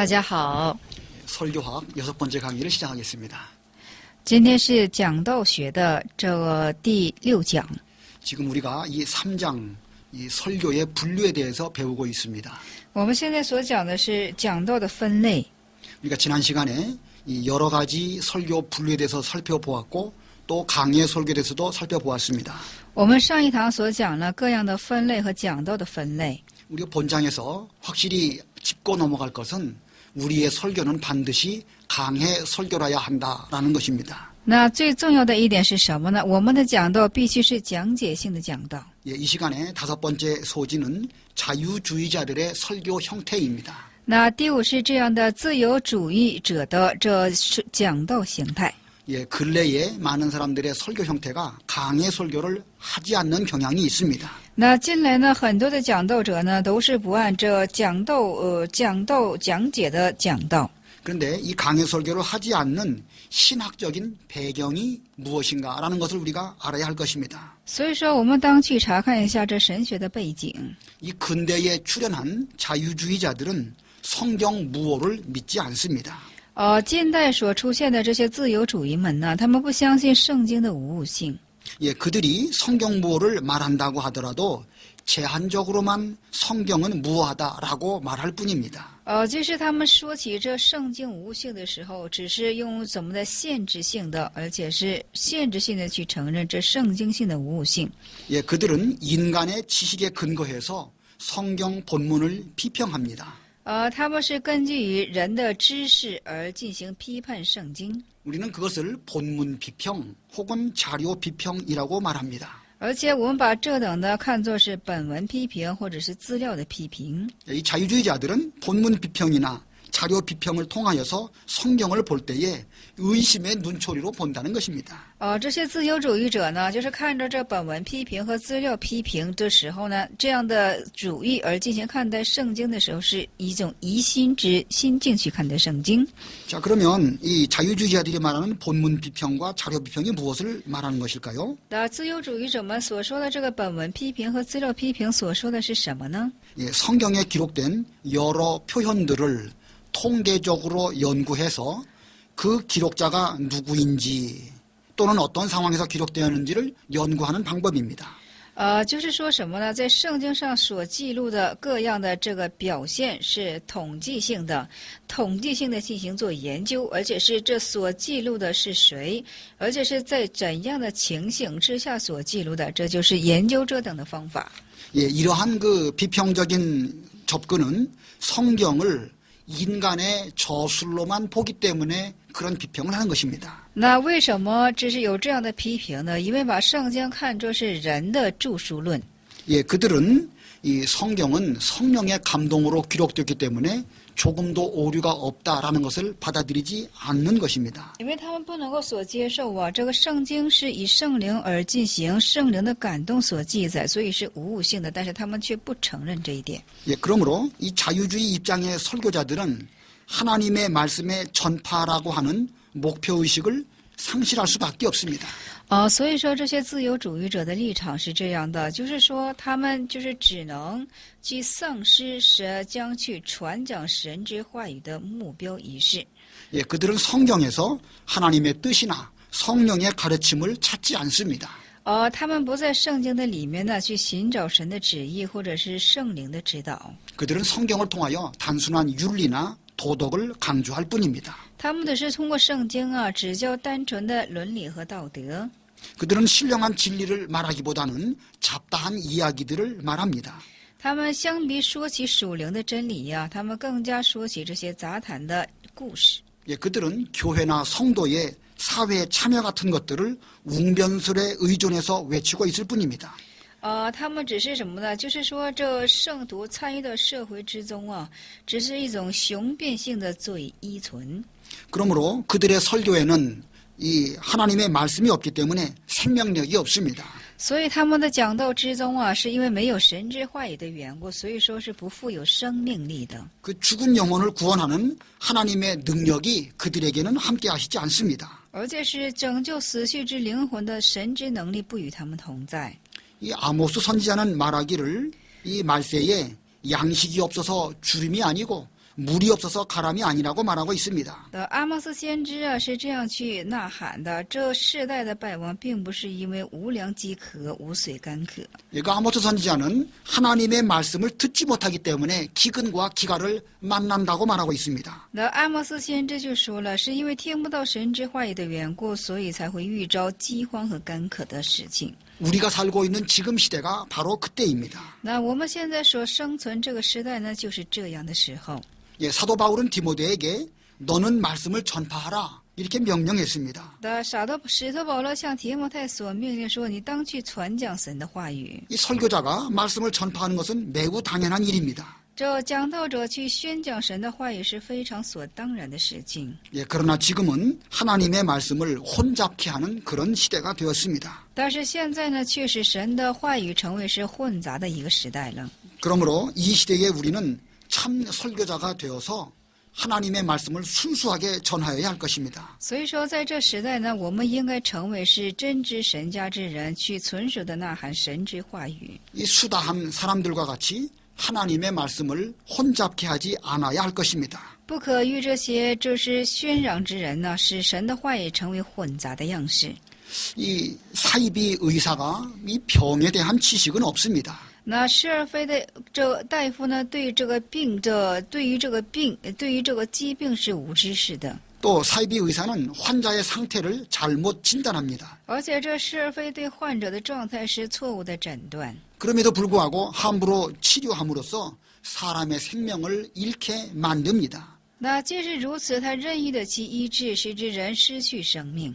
大家好， 설교학 6번째 강의를 시작하겠습니다. 今天是讲道学的这个第6讲。 지금 우리가 이 3장 이 설교의 분류에 대해서 배우고 있습니다. 我们现在所讲的是讲道的分类。 우리가 지난 시간에 이 여러 가지 설교 분류에 대해서 살펴보았고 또 강의 설교에 대해서도 살펴보았습니다. 我们上一堂所讲了各样的分类和讲道的分类。 우리가 본장에서 확실히 짚고 넘어갈 것은 우리의 설교는 반드시 강해 설교라야 한다라는 것입니다. 那最重要的一点是什么呢？我们的讲道必须是讲解性的讲道。 예, 이 시간에 5번째 소지는 자유주의자들의 설교 형태입니다. 那第五是这样的自由主义者的这是讲道形态。 예, 근래에 많은 사람들의 설교 형태가 강해 설교를 하지 않는 경향이 있습니다. 那近来呢，很多的讲道者呢都是不按这讲解的讲道。 그런데 이 강해 설교를 하지 않는 신학적인 배경이 무엇인가라는 것을 우리가 알아야 할 것입니다. 所以说，我们当去查看一下这神学的背景。 이 근대에 출현한 자유주의자들은 성경 무호를 믿지 않습니다. 近代所出现的这些自由主义们呢，他们不相信圣经的无误性。 예, 그들이 성경 무호를 말한다고 하더라도 제한적으로만 성경은 무호하다라고 말할 뿐입니다. 就是他们说起这圣经无误性的时候，只是用怎么的限制性的，而且是限制性的去承认这圣经性的无误性。 예, 그들은 인간의 지식에 근거해서 성경 본문을 비평합니다. 他们是根据于人的知识而进行批判圣经。 우리는 그것을 본문 비평 혹은 자료 비평이라고 말합니다. 而且我们把这等的看作是本文批评或者是资料的批评。 이 자유주의자들은 본문 비평이나 자료 비평을 통하여서 성경을 볼 때에 의심의 눈초리로 본다는 것입니다. 这些自由主义者呢，就是看着这本文批评和资料批评的时候呢，这样的主义而进行看待圣经的时候，是一种疑心之心境去看待圣经。 자, 그러면 이 자유주의자들이 말하는 본문 비평과 자료 비평이 무엇을 말하는 것일까요? 那自由主义者们所说的这个本文批评和资料批评所说的是什么呢？ 예, 성경에 기록된 여러 표현들을 통계적으로 연구해서 그 기록자가 누구인지 또는 어떤 상황에서 기록되었는지를 연구하는 방법입니다. 就是说什么呢？在圣经上所记录的各样的这个表现是统计性的进行做研究，而且是这所记录的是谁，而且是在怎样的情形之下所记录的，这就是研究这等的方法。 예, 이러한 그 비평적인 접근은 성경을 인간의 저술로만 보기 때문에 그런 비평을 하는 것입니다. 那为什么只是有这样的批评呢？因为把圣经看作是人的著书论。 예, 그들은 이 성경은 성령의 감동으로 기록됐기 때문에 조금도 오류가 없다라는 것을 받아들이지 않는 것입니다. 因为他们不能够所接受这个圣经是以圣灵而进行，圣灵的感动所记载，所以是无误性的，但是他们却不承认这一点。 예, 그러므로 이 자유주의 입장의 설교자들은 하나님의 말씀의 전파라고 하는 목표의식을 상실할 수밖에 없습니다. 所以说这些自由主义者的立场是这样的，就是说他们就是只能去丧失将去传讲神之话语的目标仪式。 예, 그들은 성경에서 하나님의 뜻이나 성령의 가르침을 찾지 않습니다. 他们不在圣经的里面呢去寻找神的旨意或者是圣灵的指导。 그들은 성경을 통하여 단순한 윤리나 도덕을 강조할 뿐입니다. 他们的是通过圣经只教单纯的伦理和道德。 그들은 신령한 진리를 말하기보다는 잡다한 이야기들을 말합니다. 他们相比说起属灵的真理他们更加说起这些杂谈的故事。 예, 그들은 교회나 성도의 사회 참여 같은 것들을 웅변설에 의존해서 외치고 있을 뿐입니다. 他们只是什么呢？就是说这圣徒参与到社会之中只是一种雄辩性的作为依存。 그러므로 그들의 설교에는 이 하나님의 말씀이 없기 때문에 생명력이 없습니다. 所以他们的讲道之中是因为没有神之话语的缘故，所以说是不富有生命力的。 그 죽은 영혼을 구원하는 하나님의 능력이 그들에게는 함께하시지 않습니다. 而且是拯救死去之灵魂的神之能力不与他们同在。 이 아모스 선지자는 말하기를 이 말세에 양식이 없어서 주림이 아니고 물이 없어서 가람이 아니라고 말하고 있습니다. 阿摩斯先知啊是这样去呐喊的：这世代的败亡，并不是因为无粮饥渴、无水干渴。 아모스 선지자는 하나님의 말씀을 듣지 못하기 때문에 기근과 기갈을 만난다고 말하고 있습니다. 阿摩斯先知就说了，是因为听不到神之话语的缘故，所以才会遇着饥荒和干渴的事情。 우리가 살고 있는 지금 시대가 바로 그때입니다. 那我们现在所生存这个时代呢，就是这样的时候。 사도 바울은 디모데에게 너는 말씀을 전파하라 이렇게 명령했습니다. 使徒保罗向提摩太所命令说：“你当去传讲神的话语。” 이 설교자가 말씀을 전파하는 것은 매우 당연한 일입니다. 这讲道者去宣讲神的话语是非常所当然的事情。 그러나 지금은 하나님의 말씀을 혼잡케 하는 그런 시대가 되었습니다. 但是现在呢，却使神的话语成为是混杂的一个时代了。 그러므로 이 시대에 우리는 참 설교자가 되어서 하나님의 말씀을 순수하게 전하여야 할 것입니다. 所以说，在这时代呢，我们应该成为是真知神家之人，去纯熟的呐喊神之话语。 이 수다한 사람들과 같이 하나님의 말씀을 혼잡케 하지 않아야 할 것입니다. 不可与这些就是喧嚷之人呢，使神的话语成为混杂的样式。 이 사이비 의사가 이 병에 대한 지식은 없습니다. 那施尔菲的这个大夫呢，对于这个疾病是无知识的。 또 사이비 의사는 환자의 상태를 잘못 진단합니다. 而且这施尔菲对患者的状态是错误的诊断。 그럼에도 불구하고 함부로 치료함으로써 사람의 생명을 잃게 만듭니다. 那即使如此，他任意的去医治，使之人失去生命。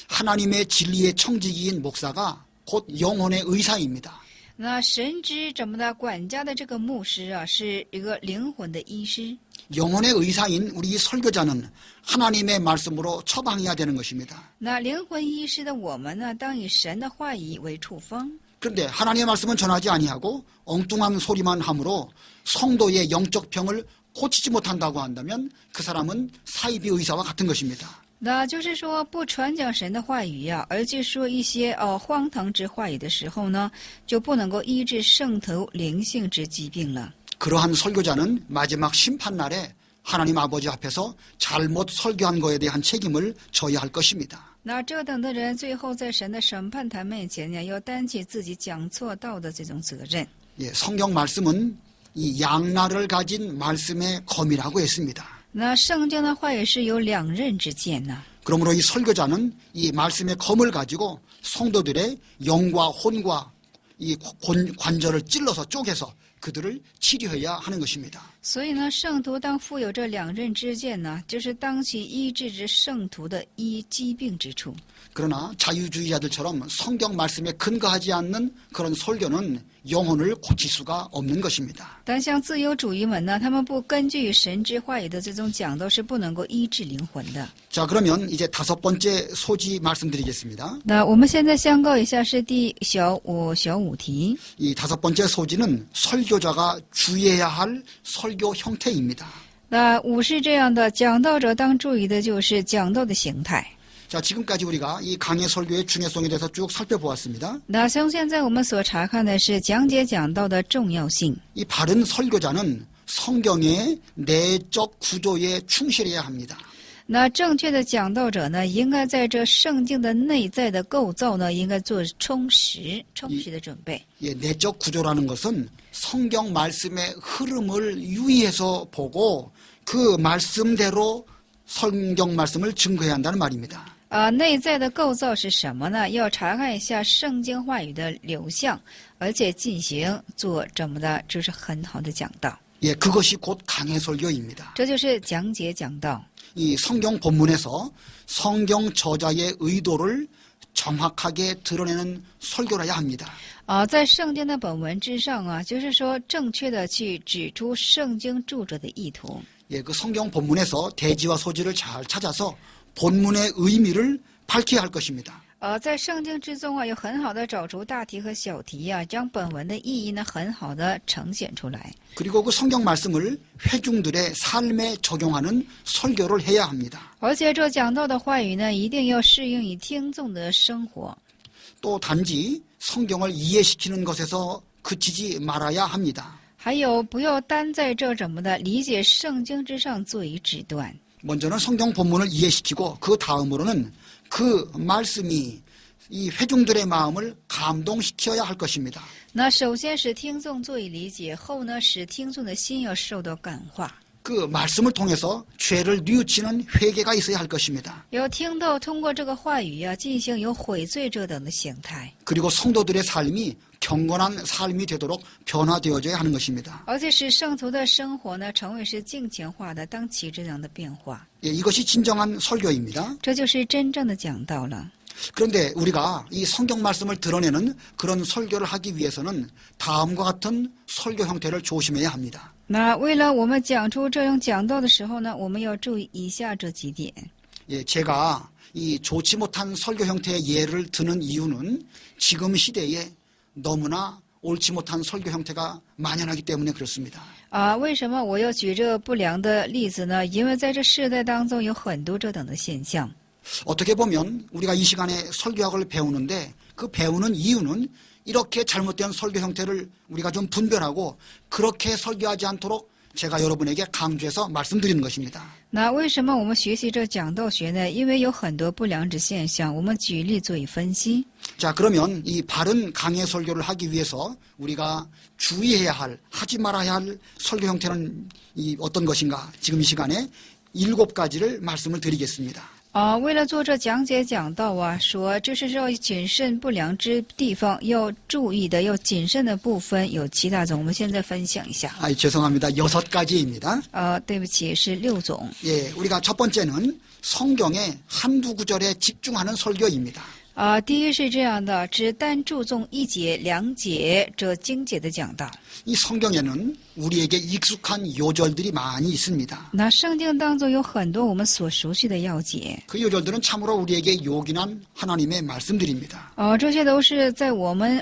하나님의 진리의 청지기인 목사가 곧 영혼의 의사입니다. 那神之怎么的管家的这个牧师啊，是一个灵魂的医师。 영혼의 의사인 우리 설교자는 하나님의 말씀으로 처방해야 되는 것입니다. 那灵魂医师的我们呢，当以神的话语为处方。 그런데 하나님의 말씀은 전하지 아니하고 엉뚱한 소리만 함으로 성도의 영적 병을 고치지 못한다고 한다면 그 사람은 사이비 의사와 같은 것입니다. 那就是说，不传讲神的话语呀，而去说一些荒唐之话语的时候呢，就不能够医治圣徒灵性之疾病了。 그러한 설교자는 마지막 심판날에 하나님 아버지 앞에서 잘못 설교한 것에 대한 책임을 져야 할 것입니다. 那这等的人，最后在神的审判台面前呢，要担起自己讲错道的这种责任。 성경 말씀은 이 양날을 가진 말씀의 검이라고 했습니다. 那圣经的话语是有两刃之剑呢。 그러므로 이 설교자는 이 말씀의 검을 가지고 성도들의 영과 혼과 이 관절을 찔러서 쪼개서 그들을 치료해야 하는 것입니다. 所以呢，圣徒当负有这两刃之剑呢，就是当去医治之圣徒的疾病之处。 그러나 자유주의자들처럼 성경 말씀에 근거하지 않는 그런 설교는 영혼을 고칠 수가 없는 것입니다. 但像自由主义们呢，他们不根据神之话语的这种讲道是不能够医治灵魂的。 자, 그러면 이제 5번째 소지 말씀드리겠습니다. 那我们现在宣告一下是小五题。 이 5번째 소지는 설교자가 주의해야 할 설교 형태입니다. 那五是这样的，讲道者当注意的就是讲道的形态。 자, 지금까지 우리가 이 강해 설교의 중요성에 대해서 쭉 살펴보았습니다. 那从现在我们所查看的是讲解讲道的重要性。 이 바른 설교자는 성경의 내적 구조에 충실해야 합니다. 那正确的讲道者呢，应该在这圣经的内在的构造呢，应该做充实的准备。 예, 내적 구조라는 것은 성경 말씀의 흐름을 유의해서 보고 그 말씀대로 성경 말씀을 증거해야 한다는 말입니다. 内在的构造是什么呢？要查看一下圣经话语的流向，而且进行做这么的，就是很好的讲道。 예, 그것이 곧 강해 설교입니다. 这就是讲解讲道。 이 성경 본문에서 성경 저자의 의도를 정확하게 드러내는 설교라야 합니다. 在圣经的本文之上啊，就是说正确的去指出圣经著者的意图。 예, 그 성경 본문에서 대지와 소지를 잘 찾아서 본문의 의미를 밝혀야 할 것입니다. 在圣经之中啊，有很好的找出大题和小题啊，将本文的意义呢很好的呈现出来。 그리고 그 성경 말씀을 회중들의 삶에 적용하는 설교를 해야 합니다. 而且这讲道的话语呢，一定要适应于听众的生活。 또 단지 성경을 이해시키는 것에서 그치지 말아야 합니다. 还有不要单在这怎么的理解圣经之上做以指断。 먼저는 성경 본문을 이해시키고 그 다음으로는 그 말씀이 이 회중들의 마음을 감동시켜야 할 것입니다. 那首先使听众做以理解，后呢使听众的心要受到感化。 그 말씀을 통해서 죄를 뉘우치는 회개가 있어야 할 것입니다. 要听到通过这个话语呀、进行有悔罪者等的形态， 그리고 성도들의 삶이 경건한 삶이 되도록 변화되어져야 하는 것입니다. 而且使圣徒的生活呢成为是敬虔化的，当起这样的变化， 예, 이것이 진정한 설교입니다. 这就是真正的讲道了。 그런데 우리가 이 성경 말씀을 드러내는 그런 설교를 하기 위해서는 다음과 같은 설교 형태를 조심해야 합니다. 那为了我们讲出这种讲道的时候呢，我们要注意以下这几点。 예, 제가 이 좋지 못한 설교 형태의 예를 드는 이유는 지금 시대에 너무나 옳지 못한 설교 형태가 만연하기 때문에 그렇습니다. 为什么我要举这不良的例子呢？因为在这世代当中有很多这等的现象。 어떻게 보면 우리가 이 시간에 설교학을 배우는데 그 배우는 이유는 이렇게 잘못된 설교 형태를 우리가 좀 분별하고 그렇게 설교하지 않도록 제가 여러분에게 강조해서 말씀드리는 것입니다. 那为什么我们学习这讲道学呢？因为有很多不良之现象，我们举例做以分析。 자, 그러면 이 바른 강해 설교를 하기 위해서 우리가 주의해야 할, 하지 말아야 할 설교 형태는 이 어떤 것인가? 지금 이 시간에 7가지를 말씀을 드리겠습니다. 为了做这讲解讲道啊，说这是要谨慎不良之地方要注意的，要谨慎的部分有7大种，我们现在分享一下。 죄송합니다. 6가지입니다. 对不起，是6种。 예, 우리가 첫 번째는 성경의 한두 구절에 집중하는 설교입니다. 第一是这样的，只单注重1节、2节这经节的讲道。 이 성경에는 우리에게 익숙한 요절들이 많이 있습니다. 那圣经当中有很多我们所熟悉的要节， 그 요절들은 참으로 우리에게 요긴한 하나님의 말씀들입니다. 这些都是在我们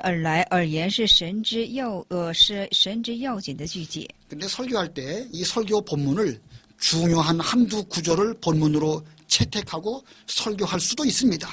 而言是神之要紧的句节。 근데 설교할 때 이 설교 본문을 중요한 한두 구절을 본문으로 채택하고 설교할 수도 있습니다.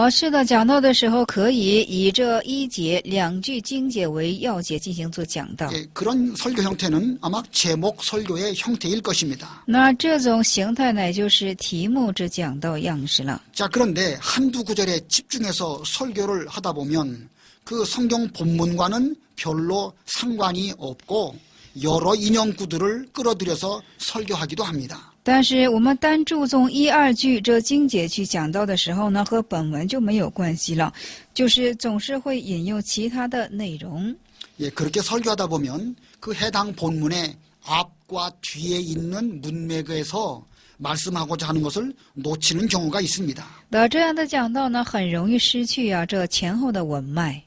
是的，讲道的时候可以以这1节、2句经节为要节进行做讲道。 예, 그런 설교 형태는 아마 제목 설교의 형태일 것입니다. 那这种形态呢，也就是题目之讲道样式了。 자, 그런데 한두 구절에 집중해서 설교를 하다 보면 그 성경 본문과는 별로 상관이 없고 여러 인용구들을 끌어들여서 설교하기도 합니다. 但是我们单注重1、2句这经节去讲道的时候呢，和本文就没有关系了，就是总是会引用其他的内容。 예, 그렇게 설교하다 보면 그 해당 본문의 앞과 뒤에 있는 문맥에서 말씀하고자 하는 것을 놓치는 경우가 있습니다. 那这样的讲道呢，很容易失去这前后的文脉。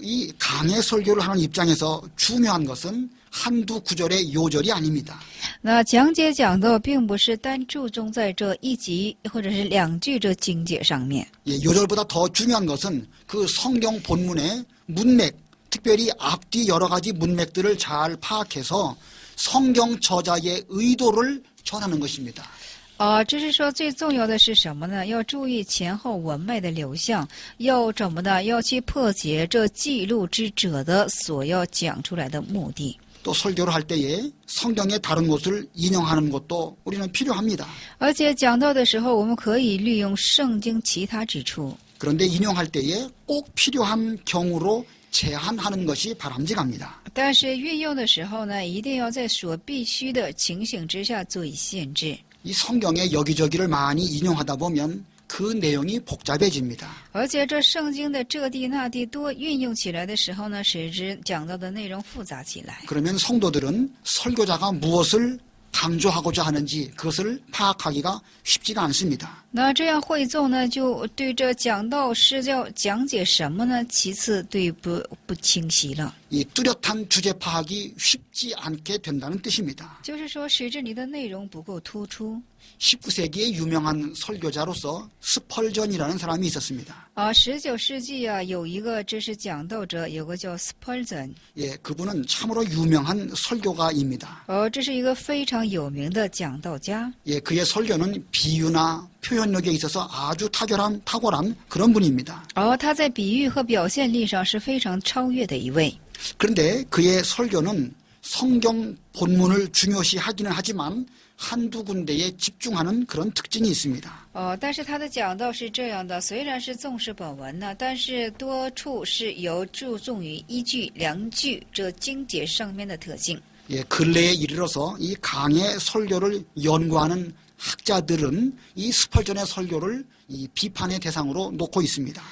이 강해 설교를 하는 입장에서 중요한 것은 한두 구절의 요절이 아닙니다. 那讲解讲道并不是单注重在这1集或者是2句这经节上面。 예, 요절보다 더 중요한 것은 그 성경 본문의 문맥, 특별히 앞뒤 여러 가지 문맥들을 잘 파악해서 성경 저자의 의도를 전하는 것입니다. 这是说最重要的是什么呢？要注意前后文脉的流向，要怎么呢？要去破解这记录之者的所要讲出来的目的。 또 설교를 할 때에 성경의 다른 곳을 인용하는 것도 우리는 필요합니다. 而且讲到的时候，我们可以利用圣经其他之处。 그런데 인용할 때에 꼭 필요한 경우로 제한하는 것이 바람직합니다. 但是运用的时候呢，一定要在所必须的情形之下做以限制。 이 성경의 여기저기를 많이 인용하다 보면 그 내용이 복잡해집니다. 而且这圣经的这地那地多运用起来的时候呢，使之讲到的内容复杂起来。 그러면 성도들은 설교자가 무엇을 강조하고자 하는지 그것을 파악하기가 쉽지가 않습니다. 那这样会众呢，就对这讲道是要讲解什么呢？其次对不清晰了。 이 뚜렷한 주제 파악이 쉽지 않게 된다는 뜻입니다. 就是说，使之你的内容不够突出。 19세기의 유명한 설교자로서 스펄전이라는 사람이 있었습니다. 19世纪啊，有一个知识讲道者，有个叫 Spurgeon。 예, 그분은 참으로 유명한 설교가입니다. 这是一个非常有名的讲道家。 예, 그의 설교는 비유나 표현력에 있어서 아주 탁월한 그런 분입니다. 他在比喻和表现力上是非常超越的一位。 그런데 그의 설교는 성경 본문을 중요시 하기는 하지만 한두 군데에 집중하는 그런 특징이 있습니다. 但是他的讲道是这样的，虽然是重视本文呢，但是多处是有注重于一句两句这经节上面的特性。 예, 근래에 이르러서 이 강의 설교를 연구하는 학자들은 이 스펄전의 설교를 이 비판의 대상으로 놓고 있습니다.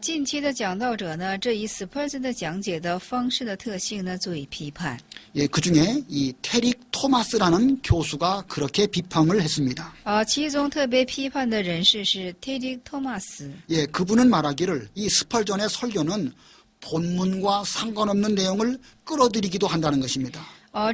近期的讲道者呢，这以 Spurgeon 的讲解的方式的特性呢，作为批判。 예, 그중에 이 테릭 토마스라는 교수가 그렇게 비판을 했습니다. 其中特别批判的人士是 테릭 토마스。 예, 그분은 말하기를 이 스펄전의 설교는 본문과 상관없는 내용을 끌어들이기도 한다는 것입니다.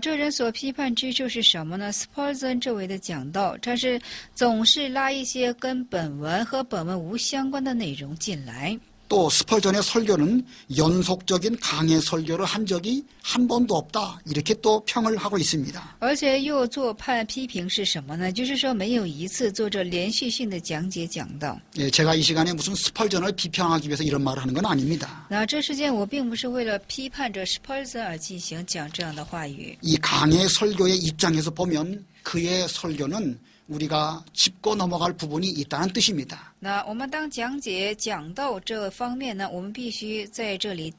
这人所批判之处是什么呢 ？Spurgeon 这位的讲道，他是总是拉一些跟本文和本文无相关的内容进来。 또 스펄전의 설교는 연속적인 강의 설교를 한 적이 한 번도 없다. 이렇게 또 평을 하고 있습니다. 而且又做判批评是什么呢？就是说没有一次做着连续性的讲解讲道。 예, 제가 이 시간에 무슨 스펄전을 비평하기 위해서 이런 말을 하는 건 아닙니다. 那这时间我并不是为了批判着 Spurgeon 而进行讲这样的话语。 이 강의 설교의 입장에서 보면 그의 설교는 우리가 짚고 넘어갈 부분이 있다는 뜻입니다. 那我们当讲解讲到这方面呢，我们必须在这里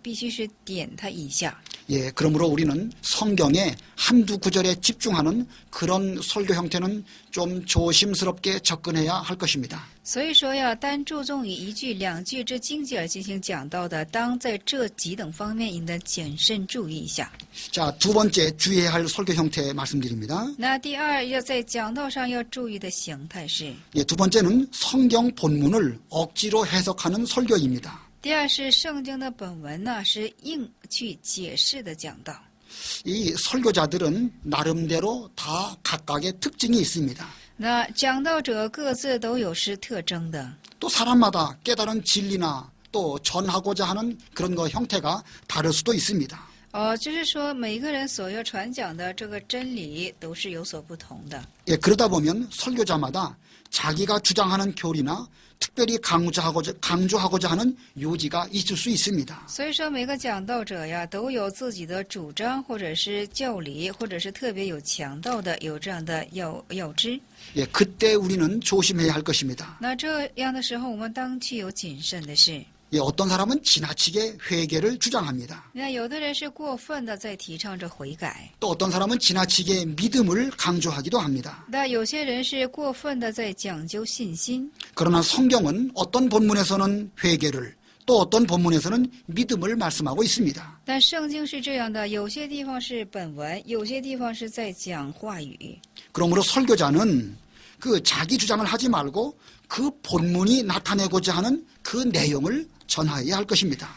必须是点它一下。 예, 그러므로 우리는 성경의 한두 구절에 집중하는 그런 설교 형태는 좀 조심스럽게 접근해야 할 것입니다. 所以说要单注重于一句两句之经节而进行讲到的，当在这几等方面应当谨慎注意一下。 자, 두 번째 주의해야 할 설교 형태 말씀드립니다. 那第二要在讲道上要注意的形态是， 예, 두 번째는 성경 본문을 억지로 해석하는 설교입니다. 第二是圣经的本文呢是硬去解释的讲道。 이 설교자들은 나름대로 다 각각의 특징이 있습니다. 那讲道者各自都有是特征的。 또 사람마다 깨달은 진리나 또 전하고자 하는 그런 거 형태가 다를 수도 있습니다. 就是说每个人所要传讲的这个真理都是有所不同的。 예, 그러다 보면 설교자마다 자기가 주장하는 교리나 특별히 강조하고자 하는 요지가 있을 수 있습니다. 所以说每个讲道者呀都有自己的主张或者是教理，或者是特别有强调的有这样的要旨。 예, 그때 우리는 조심해야 할 것입니다. 那这样的时候我们当具有谨慎的是。 예, 어떤 사람은 지나치게 회개를 주장합니다. 那有的人是过分的在提倡着悔改， 또 어떤 사람은 지나치게 믿음을 강조하기도 합니다. 但有些人是过分的在讲究信心。 그러나 성경은 어떤 본문에서는 회개를 또 어떤 본문에서는 믿음을 말씀하고 있습니다. 但圣经是这样的，有些地方是本文，有些地方是在讲话语。 그러므로 설교자는 그 자기 주장을 하지 말고 그 본문이 나타내고자 하는 그 내용을 전하여야 할 것입니다.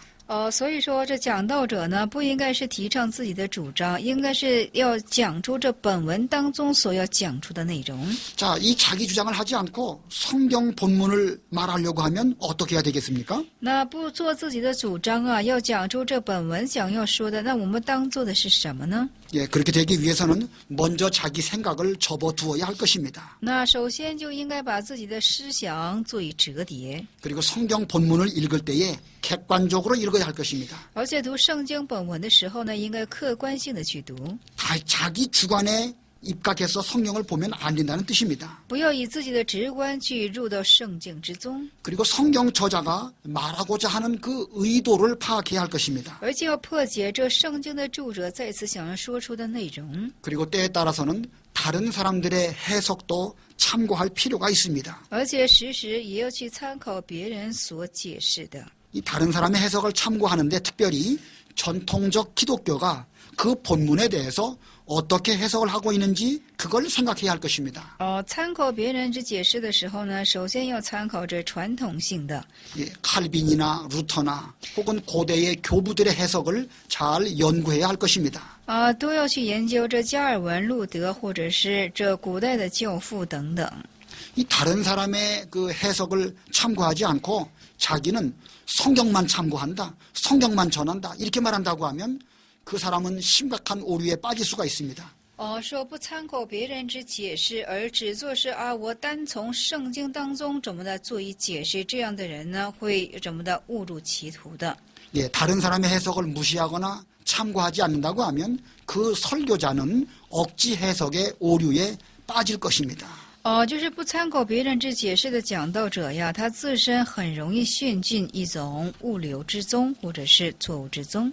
所以说这讲道者呢，不应该是提倡自己的主张，应该是要讲出这本文当中所要讲出的内容。 자, 이 자기 주장을 하지 않고 성경 본문을 말하려고 하면 어떻게 해야 되겠습니까? 那不做自己的主张啊，要讲出这本文想要说的，那我们当做的是什么呢？ 예, 그렇게 되기 위해서는 먼저 자기 생각을 접어두어야 할 것입니다. 那首先就应该把自己的思想做以折叠， 그리고 성경 본문을 읽을 때에 객관적으로 읽어야 할 것입니다. 而且读圣经本文的时候呢，应该客观性的去读， 다 자기 주관에 입각해서 성경을 보면 안 된다는 뜻입니다. 不要以自己的直观去入到圣经之中， 그리고 성경 저자가 말하고자 하는 그 의도를 파악해야 할 것입니다. 而且要破解这圣经的著者再次想要说出的内容。 그리고 때에 따라서는 다른 사람들의 해석도 참고할 필요가 있습니다. 而且时时也要去参考别人所解释的。 이 다른 사람의 해석을 참고하는데 특별히 전통적 기독교가 그 본문에 대해서 어떻게 해석을 하고 있는지 그걸 생각해야 할 것입니다. 参考别人之解释的时候呢，首先要参考这传统性的。 예, 칼빈이나 루터나 혹은 고대의 교부들의 해석을 잘 연구해야 할 것입니다. 都要去研究这加尔文、路德，或者是这古代的教父等等。 이 다른 사람의 그 해석을 참고하지 않고 자기는 성경만 참고한다, 성경만 전한다 이렇게 말한다고 하면 그 사람은 심각한 오류에 빠질 수가 있습니다. 说不参考别人之解释，而只做是我单从圣经当中怎么的做一解释，这样的人呢，会怎么的误入歧途的。 예, 다른 사람의 해석을 무시하거나 참고하지 않는다고 하면 그 설교자는 억지 해석의 오류에 빠질 것입니다. 就是不参考别人之解释的讲道者呀，他自身很容易陷进一种误流之中，或者是错误之中。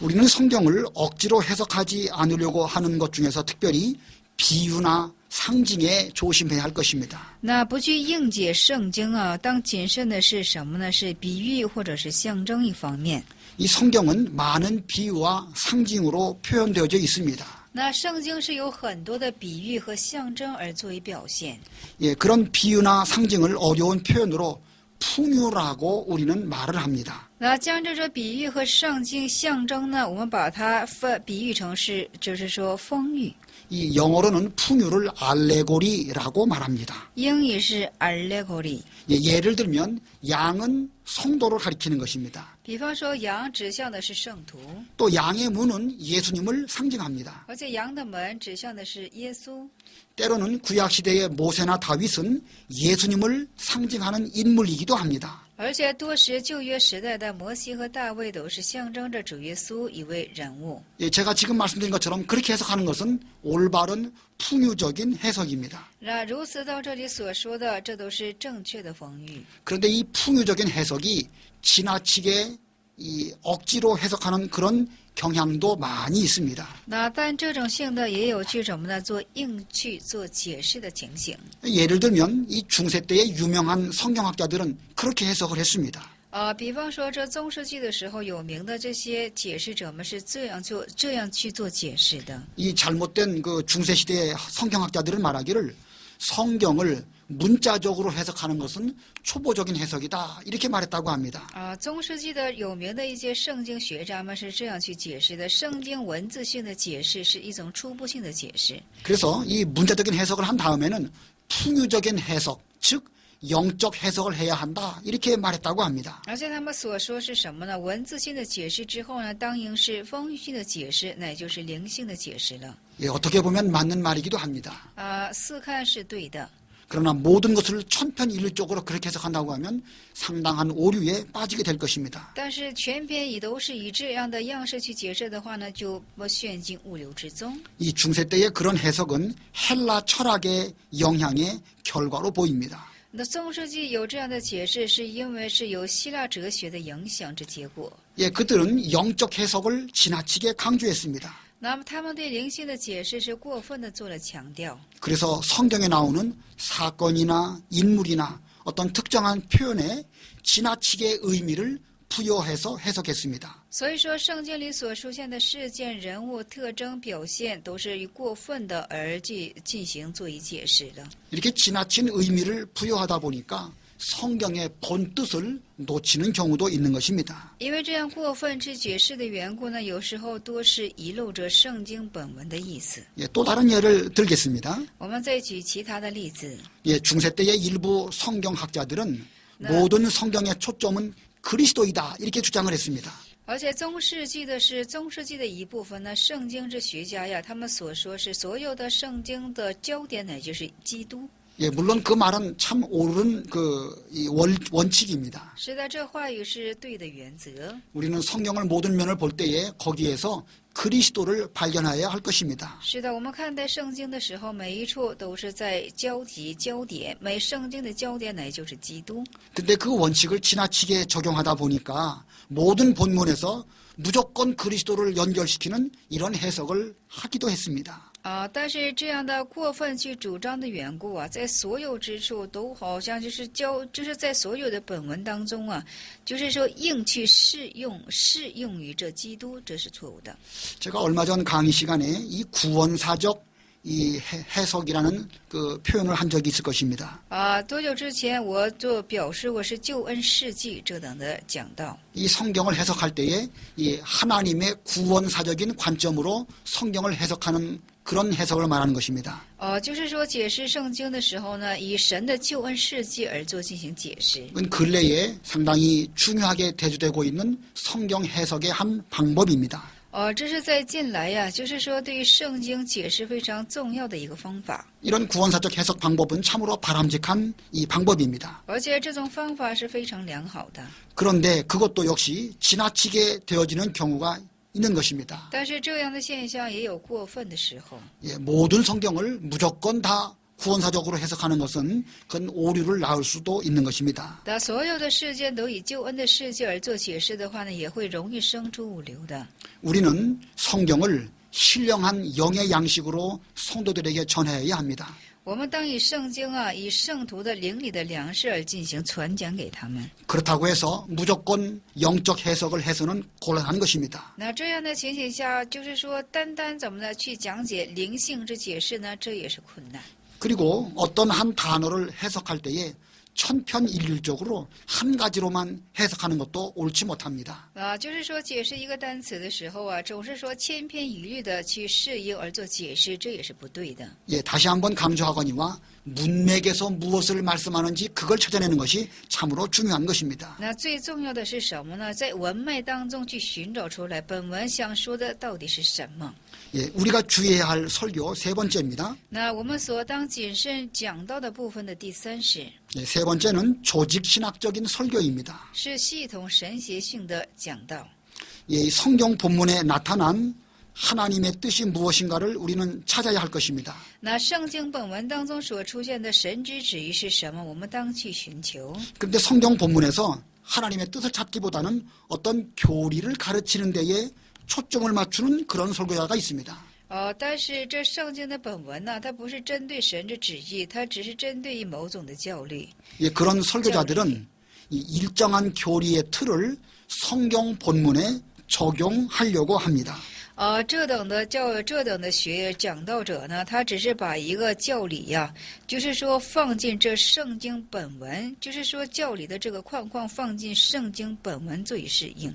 우리는 성경을 억지로 해석하지 않으려고 하는 것 중에서 특별히 비유나 상징에 조심해야 할 것입니다. 那不去硬解圣经当谨慎的是什么呢？是比喻或者是象征一方面。 이 성경은 많은 비유와 상징으로 표현되어져 있습니다. 那圣经是有很多的比喻和象征而作为表现。 예, 그런 비유나 상징을 어려운 표현으로 풍요라고 우리는 말을 합니다. 那将这比喻和圣经象征呢，我们把它比喻成是，就是说丰裕。 이 영어로는 풍요를 알레고리라고 말합니다. 英语是 allegory。 예, 예를 들면 양은 성도를 가리키는 것입니다. 比方说，羊指向的是圣徒， 또 양의 문은 예수님을 상징합니다. 而且羊的门指向的是耶稣。 때로는 구약시대의 모세나 다윗은 예수님을 상징하는 인물이기도 합니다. 而且多时旧约时代的摩西和大卫都是象征着主耶稣一位人物。 예, 제가 지금 말씀드린 것처럼 그렇게 해석하는 것은 올바른 풍요적인 해석입니다. 那如此到这里所说的，这都是正确的丰裕。 그런데 이 풍요적인 해석이 지나치게 이 억지로 해석하는 그런 경향도 많이 있습니다. 那但这种性的也有去什么呢？做硬去做解释的情形。 예를 들면 이 중세 때의 유명한 성경학자들은 그렇게 해석을 했습니다. 比方说这中世纪的时候有名的这些解释者们是这样去做解释的。 이 잘못된 그 중세 시대의 성경학자들은 말하기를 성경을 문자적으로 해석하는 것은 초보적인 해석이다 이렇게 말했다고 합니다. 中世纪的有名的一些圣经学家们是这样去解释的：圣经文字性的解释是一种初步性的解释。 그래서 이 문자적인 해석을 한 다음에는 풍요적인 해석, 즉 영적 해석을 해야 한다 이렇게 말했다고 합니다. 而且他们所说是什么呢？文字性的解释之后呢，当应是丰裕性的解释，那也就是灵性的解释了。 예, 어떻게 보면 맞는 말이기도 합니다. 似看是对的。 그러나 모든 것을 천편일률적으로 그렇게 해석한다고 하면 상당한 오류에 빠지게 될 것입니다. 但是全篇都是以这样的样式去解释的话呢，就不陷进物流之中。 이 중세 때의 그런 해석은 헬라 철학의 영향의 결과로 보입니다. 那中世纪有这样的解释，是因为是有希腊哲学的影响之结果。 예, 그들은 영적 해석을 지나치게 강조했습니다. 那么他们对灵性的解释是过分的做了强调。 그래서 성경에 나오는 사건이나 인물이나 어떤 특정한 표현에 지나치게 의미를 부여해서 해석했습니다. 所以说，圣经里所出现的事件、人物、特征、表现，都是以过分的而进行做以解释的。 이렇게 지나친 의미를 부여하다 보니까 성경의 본 뜻을 놓치는 경우도 있는 것입니다. 因为这样过分去解释的缘故呢，有时候多是遗漏着圣经本文的意思。 예, 또 다른 예를 들겠습니다. 我们再举其他的例子。 예, 중세 때의 일부 성경학자들은 모든 성경의 초점은 그리스도이다 이렇게 주장을 했습니다. 而且中世纪的一部分呢，圣经之学家呀，他们所说是所有的圣经的焦点呢，就是基督。 예, 물론 그 말은 참 옳은 원칙입니다. 是的，这话语是对的原则。 우리는 성경을 모든 면을 볼 때에 거기에서 그리스도를 발견해야 할 것입니다. 是的，我们看待圣经的时候，每一处都是在焦点，每圣经的焦点乃就是基督。 근데 그 원칙을 지나치게 적용하다 보니까 모든 본문에서 무조건 그리스도를 연결시키는 이런 해석을 하기도 했습니다. 但是这样的过分去主张的缘故在所有之处都好像就是在所有的本文当中就是说硬去适用于这基督，这是错误的。 제가 얼마 전 강의 시간에 이 구원사적 이 해석이라는 그 표현을 한 적이 있을 것입니다. 多久之前我就表示过是救恩事迹这等的讲道。 이 성경을 해석할 때에 이 하나님의 구원사적인 관점으로 성경을 해석하는 그런 해석을 말하는 것입니다. 就是说解释圣经的时候呢，以神的救恩事迹而做进行解释。 근래에 상당히 중요하게 대두되고 있는 성경 해석의 한 방법입니다. 这是在近来呀，就是说对于圣经解释非常重要的一个方法。 이런 구원사적 해석 방법은 참으로 바람직한 이 방법입니다. 而且这种方法是非常良好的。 그런데 그것도 역시 지나치게 되어지는 경우가 있는 것입니다. 但是这样的现象也有过分的时候。 예, 모든 성경을 무조건 다 구원사적으로 해석하는 것은 그건 오류를 낳을 수도 있는 것입니다. 当所有的事件都以救恩的世界而做解释的话呢，也会容易生出误流的。 우리는 성경을 신령한 영의 양식으로 성도들에게 전해야 합니다. 我们当以圣经啊，以圣徒的灵里的粮食而进行传讲给他们。 그렇다고 해서 무조건 영적 해석을 해서는 곤란한 것입니다. 那这样的情形下，就是说单单怎么呢去讲解灵性之解释呢？这也是困难。 그리고 어떤 한 단어를 해석할 때에 천편일률적으로 한 가지로만 해석하는 것도 옳지 못합니다. 就是说解释一个单词的时候啊，总是说千篇一律的去适应而做解释，这也是不对的。 예, 다시 한번 강조하거니와 문맥에서 무엇을 말씀하는지 그걸 찾아내는 것이 참으로 중요한 것입니다. 那最重要的是什么呢？在文脉当中去寻找出来，本文想说的到底是什么？ 예, 우리가 주의해야 할 설교 세 번째입니다. 那我们所当谨慎讲到的部分的第三是 예, 세 번째는 조직신학적인 설교입니다. 是系统神学性的讲道。 예, 성경 본문에 나타난 하나님의 뜻이 무엇인가를 우리는 찾아야 할 것입니다. 那圣经本文当中所出现的神之旨意是什么？我们当去寻求。 그런데 성경 본문에서 하나님의 뜻을 찾기보다는 어떤 교리를 가르치는 데에 초점을 맞추는 그런 설교자가 있습니다. 但是这圣经的本文呢，它不是针对神的旨意，它只是针对于某种的教律。 예, 그런 설교자들은 이 일정한 교리의 틀을 성경 본문에 적용하려고 합니다. 这等的学讲道者呢，他只是把一个教理呀，就是说放进这圣经本文，就是说教理的这个框放进圣经本文做以适应。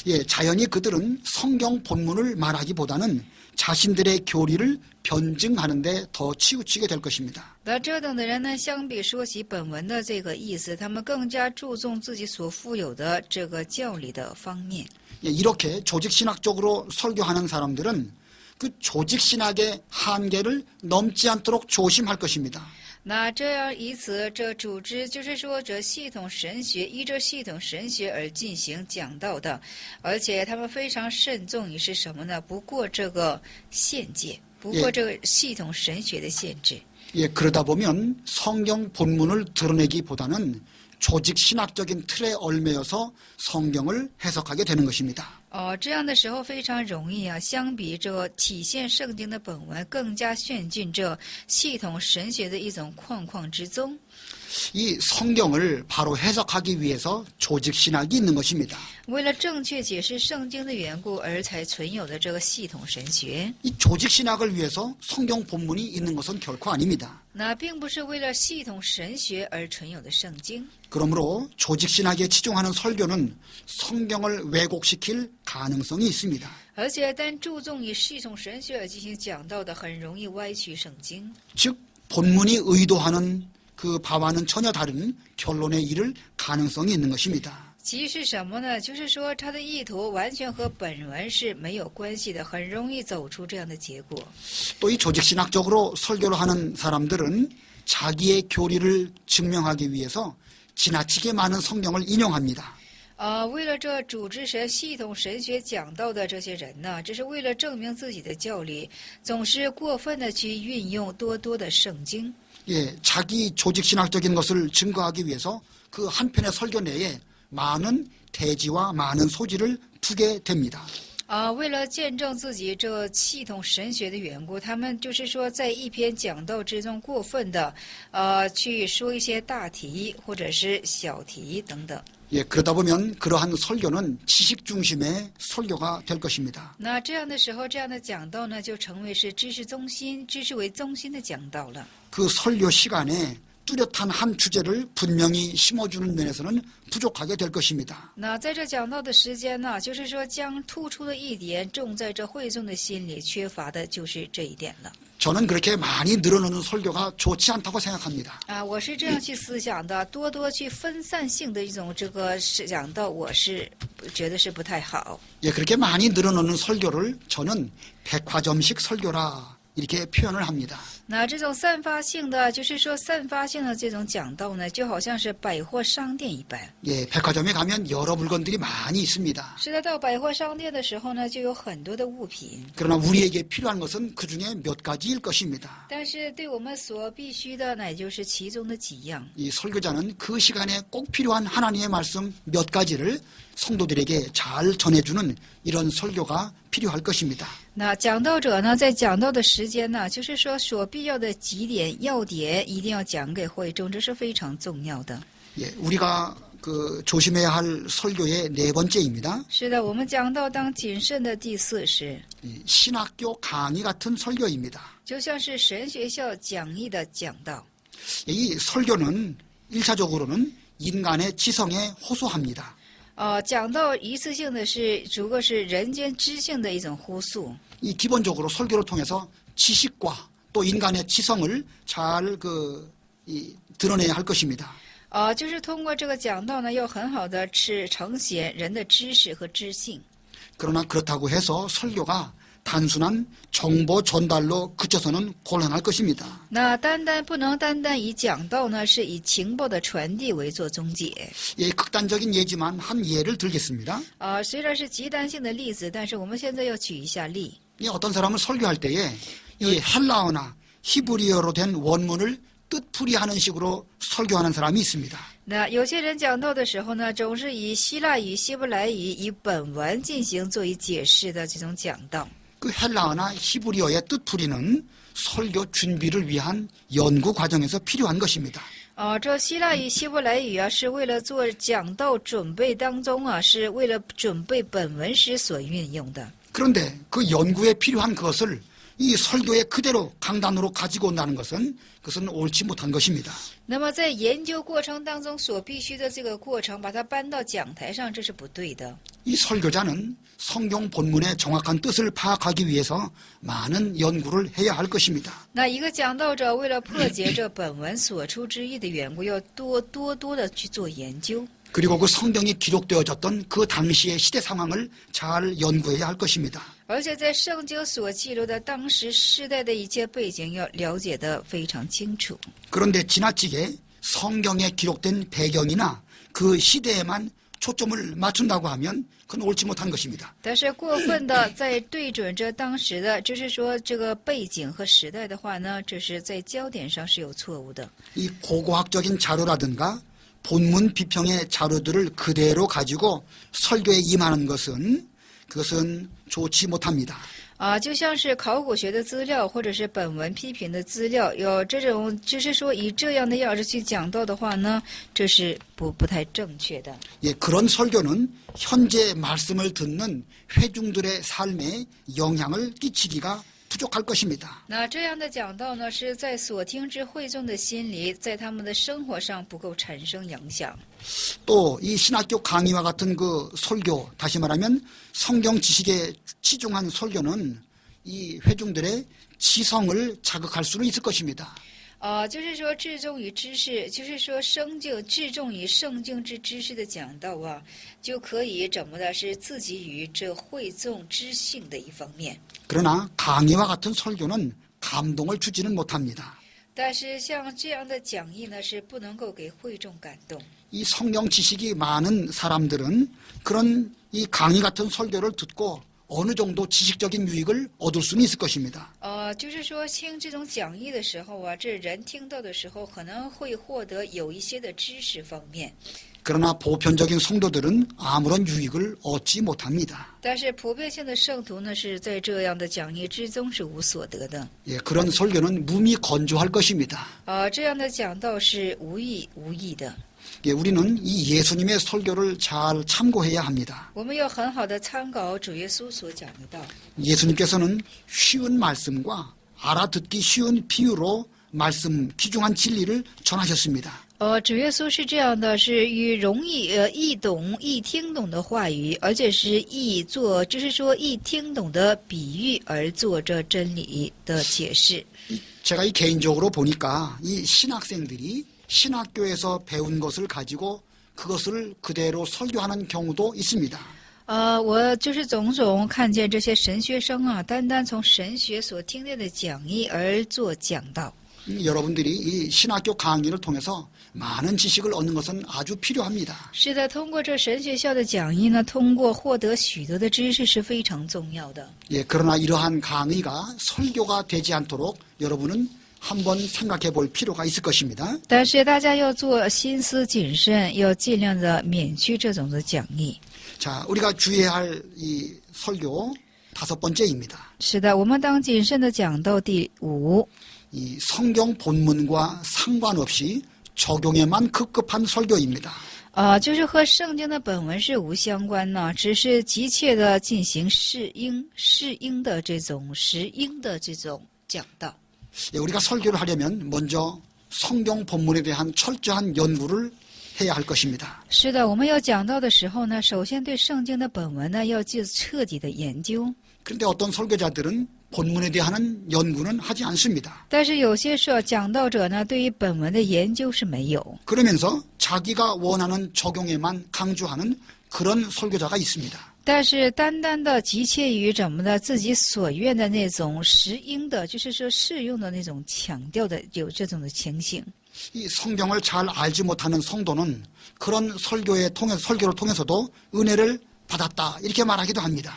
예, 자연히 그들은 성경 본문을 말하기보다는 자신들의 교리를 변증하는 데 더 치우치게 될 것입니다. 那这等的人呢，相比说起本文的这个意思，他们更加注重自己所富有的这个教理的方面。 예, 이렇게 조직신학적으로 설교하는 사람들은 그 조직신학의 한계를 넘지 않도록 조심할 것입니다. 那这样以此这组织就是说这系统神学依着系统神学而进行讲道的，而且他们非常慎重于是什么呢？不过这个限界，不过这个系统神学的限制。 예, 그러다 보면 성경 본문을 드러내기보다는 조직신학적인 틀에 얽매여서 성경을 해석하게 되는 것입니다. 这样的时候非常容易啊，相比这体现圣经的本文，更加陷进这系统神学的一种框之中。 이 성경을 바로 해석하기 위해서 조직신학이 있는 것입니다. 为了正确解释圣经的缘故而才存有的这个系统神学， 이 조직신학을 위해서 성경 본문이 있는 것은 결코 아닙니다. 那并不是为了系统神学而存有的圣经。 그러므로 조직신학에 치중하는 설교는 성경을 왜곡시킬 가능성이 있습니다. 而且单注重以系统神学而进行讲道的，很容易歪曲圣经。 즉 본문이 의도하는 그 바와는 전혀 다른 결론에 이를 가능성이 있는 것입니다. 即是什么呢？就是说他的意图完全和本文是没有关系的，很容易走出这样的结果。 또 이 조직신학적으로 설교를 하는 사람들은 자기의 교리를 증명하기 위해서 지나치게 많은 성경을 인용합니다. 为了这组织神系统神学讲道的这些人呢，这是为了证明自己的教理，总是过分的去运用多的圣经。 예, 자기 조직신학적인 것을 증거하기 위해서 그 한 편의 설교 내에 많은 대지와 많은 소지를 두게 됩니다. 为了见证自己这系统神学的缘故，他们就是说在一篇讲道之中过分的去说一些大题或者是小题等等。 예, 그러다 보면 그러한 설교는 지식 중심의 설교가 될 것입니다. 那这样的时候，这样的讲道呢，就成为是知识为中心的讲道了。 그 설교 시간에 뚜렷한 한 주제를 분명히 심어주는 면에서는 부족하게 될 것입니다. 那在这讲道的时间呢，就是说将突出的一点种在这会众的心里，缺乏的就是这一点了。 저는 그렇게 많이 늘어놓는 설교가 좋지 않다고 생각합니다. 我是这样去思想的，多多去分散性的一种这个讲道，我是觉得是不太好。 예, 그렇게 많이 늘어놓는 설교를 저는 백화점식 설교라 이렇게 표현을 합니다. 那这种散发性的，就是说散发性的这种讲道呢，就好像是百货商店一般。 예, 백화점에 가면 여러 물건들이 많이 있습니다. 是的，到百货商店的时候呢，就有很多的物品。 그러나 우리에게 필요한 것은 그중에 몇 가지일 것입니다. 但是对我们所必须的，那也就是其中的几样。 이 설교자는 그 시간에 꼭 필요한 하나님의 말씀 몇 가지를 성도들에게 잘 전해주는 이런 설교가 필요할 것입니다. 那讲道者呢，在讲道的时间呢，就是说所必要的几点要点，一定要讲给会众，这是非常重要的。 예, 우리가 그 조심해야 할 설교의 네 번째입니다. 是的，我们讲道当谨慎的第四是， 이 신학교 강의 같은 설교입니다. 就像是神学校讲义的讲道。 이 설교는 1차적으로는 인간의 지성에 호소합니다. 讲到一次性的是，如果是人间知性的一种呼诉。 이 기본적으로 설교를 통해서 지식과 또 인간의 지성을 잘 드러내야 할 것입니다. 就是通过这个讲道呢，要很好的呈现人的知识和知性。 그러나 그렇다고 해서 설교가 단순한 정보 전달로 그쳐서는 곤란할 것입니다. 那不能单单以讲道呢，是以情报的传递为做终结。 예, 극단적인 예지만 한 예를 들겠습니다. 虽然是极端性的例子，但是我们现在要举一下例。 이 어떤 사람은 설교할 때에 이 헬라어나 히브리어로 된 원문을 뜻풀이하는 식으로 설교하는 사람이 있습니다. 那有些人讲道的时候呢，总是以希腊语、希伯来语以本文进行作为解释的这种讲道。 그 헬라어나 히브리어의 뜻풀이는 설교 준비를 위한 연구 과정에서 필요한 것입니다. 这希腊语、希伯来语啊，是为了做讲道准备当中啊，是为了准备本文时所运用的。 그런데 그 연구에 필요한 것을 이 설교에 그대로 강단으로 가지고 온다는 것은 그것은 옳지 못한 것입니다. 那么在研究过程当中所必须的这个过程，把它搬到讲台上，这是不对的。 이 설교자는 성경 본문의 정확한 뜻을 파악하기 위해서 많은 연구를 해야 할 것입니다. 那一个讲道者为了破解这本文所出之意的缘故，要多的去做研究。 그리고 그 성경이 기록되어졌던 그 당시의 시대 상황을 잘 연구해야 할 것입니다. 而且在圣经所记录的当时世代的一切背景要了解得非常清楚。 그런데 지나치게 성경에 기록된 배경이나 그 시대에만 초점을 맞춘다고 하면 그건 옳지 못한 것입니다. 但是过分的在对准这当时的，就是说这个背景和时代的话呢，这是在焦点上是有错误的。 이 고고학적인 자료라든가 본문 비평의 자료들을 그대로 가지고 설교에 임하는 것은 그것은 좋지 못합니다. 就像是考古学的资料或者是本文批评的资料，有这种就是说以这样的样式去讲到的话呢，这是不太正确的。 예, 그런 설교는 현재 말씀을 듣는 회중들의 삶에 영향을 끼치기가 부족할 것입니다. 那这样的讲道呢，是在所听之会众的心里，在他们的生活上不够产生影响。 또 이 신학교 강의와 같은 그 설교, 다시 말하면 성경 지식에 치중한 설교는 이 회중들의 지성을 자극할 수는 있을 것입니다. 就是说至重于知识，就是说至重于圣经之知识的讲道啊，就可以怎么的是自己与这会众知性的一方面。 그러나 강의와 같은 설교는 감동을 주지는 못합니다. 但是像这样的讲义呢，是不能够给会众感动。 이 성경 지식이 많은 사람들은 그런 이 강의 같은 설교를 듣고 어느 정도 지식적인 유익을 얻을 수는 있을 것입니다. 就是说听这种讲义的时候啊，这人听到的时候可能会获得有一些的知识方面。 그러나 보편적인 성도들은 아무런 유익을 얻지 못합니다. 但是普遍性的圣徒呢，是在这样的讲义之中是无所得的。 예, 그런 설교는 무미건조할 것입니다. 这样的讲道是无益的。 예, 우리는 이 예수님의 설교를 잘 참고해야 합니다. 我们要很好的参考主耶稣所讲的道。 예수님께서는 쉬운 말씀과 알아듣기 쉬운 비유로 말씀, 귀중한 진리를 전하셨습니다. 主耶稣是这样的，是以容易易懂、易听懂的话语，而且是就是说易听懂的比喻而做这真理的解释。 제가 이 개인적으로 보니까 이 신학생들이 신학교에서 배운 것을 가지고 그것을 그대로 설교하는 경우도 있습니다. 我就是总看见这些神学生啊，单单从神学所听见的讲义而做讲道。 여러분들이 이 신학교 강의를 통해서 많은 지식을 얻는 것은 아주 필요합니다. 是的，通过这神学校的讲义呢，通过获得许多的知识是非常重要的。 예, 그러나 이러한 강의가 설교가 되지 않도록 여러분은 한번 생각해 볼 필요가 있을 것입니다. 但是大家要做心思谨慎，要尽量的免去这种的讲义。 자, 우리가 주의해야 할 이 설교 5번째입니다. 是的，我们当谨慎的讲到第5。 이 성경 본문과 상관없이 적용에만 급급한 설교입니다. 就是和圣经的本文是无相关呢，只是急切的进行适应的这种实应的这种讲道。 예, 우리가 설교를 하려면 먼저 성경 본문에 대한 철저한 연구를 해야 할 것입니다. 是的，我们要讲到的时候呢，首先对圣经的本文呢要进彻底的研究。 그런데 어떤 설교자들은 본문에 대한 연구는 하지 않습니다. 但是有些讲道者呢，对于本文的研究是没有。 그러면서 자기가 원하는 적용에만 강조하는 그런 설교자가 있습니다. 但是单单的急切于怎么的自己所愿的那种实应的，就是说适用的那种强调的，有这种的情形。 이 성경을 잘 알지 못하는 성도는 그런 설교를 통해서도 은혜를 받았다 이렇게 말하기도 합니다.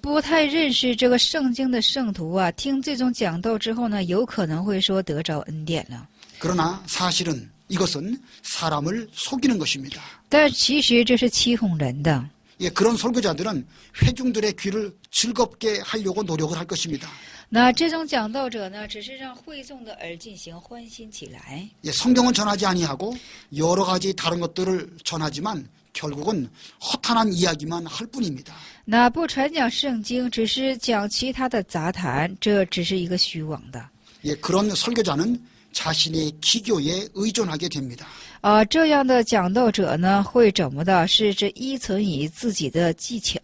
不太认识这个圣经的圣徒啊，听这种讲道之后呢，有可能会说得着恩典了。 그러나 사실은 이것은 사람을 속이는 것입니다. 但其实这是欺哄人的。 예, 그런 설교자들은 회중들의 귀를 즐겁게 하려고 노력을 할 것입니다. 那这种讲道者呢，只是让会众的耳进行欢欣起来。 예, 성경은 전하지 아니하고 여러 가지 다른 것들을 전하지만 결국은 허탄한 이야기만 할 뿐입니다. 那不传讲圣经，只是讲其他的杂谈，这只是一个虚妄的。 예, 그런 설교자는 자신의 기교에 의존하게 됩니다. 这样的讲道者呢，会怎么的？是这依存于自己的技巧。